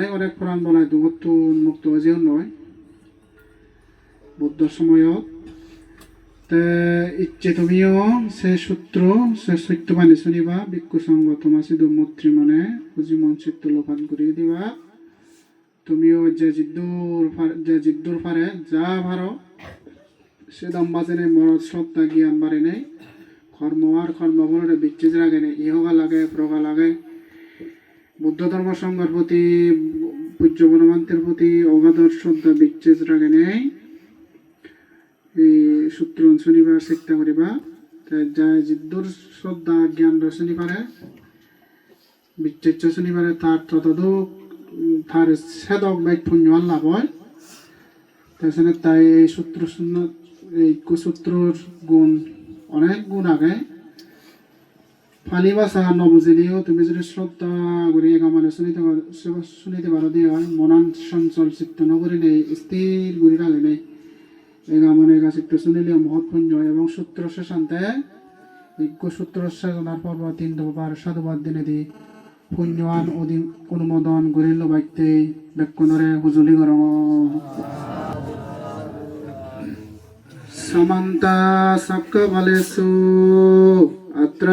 নাই অনেক পুরাণ বলাই দুগত উন্মুক্ত যেও নয় বুদ্ধ সময়ত তে ইচ্ছে তুমিও সে সূত্র সে সত্যবাণী শুনিবা ভিক্ষু সঙ্গ তোমার সিধু মৈত্রী মনে বুঝি মন চিত্ত লোপান করিয়ে দিবা তুমিও যে জিদ্দুর পারে যা ভারো সে দাম বাজে নেই মরদ শ্রদ্ধা জ্ঞান বাড়ে নেই কর্ম আর কর্মফলের বিচ্ছেদ লাগে নেই ইহগা লাগে প্রগা লাগে বুদ্ধ ধর্ম সংঘের প্রতি পূজ্য বনমান্তের প্রতি অগাধর শ্রদ্ধা বিচ্ছেদ রাগে নেই এই সূত্র শুনিবার চেষ্টা করিবা যা জিদ্দুর শ্রদ্ধা জ্ঞান শুনি পারে বিচ্ছেদ শুনি পারে তার ততদূর তার সেদক বাইক পুণ্য লাভ হয় তাছাড়া তাই এই সূত্র শূন্য এই কুসূত্রর গুণ অনেক গুণ আগে ফালি ভাষা নবুঝিলেও তুমি যদি শ্রদ্ধা করে মানে শুনিতে পারো দিয়ে হয় মনান চঞ্চল চিত্ত নগরী নেই স্থির গুড়ি লাগে নেই এই গামনের কাছে চিত্ত শুনিলেও মহৎ পুণ্য এবং সূত্র শেষান্তে সূত্র সাধনার পর্ব 3 বার সাধুবাদ দিনে দি পুণ্যৱান অনুমোদন গরিল বাক্যে বেক্ষণরে হুজুলি গর সমন্তা সক্ক বলেসু অত্র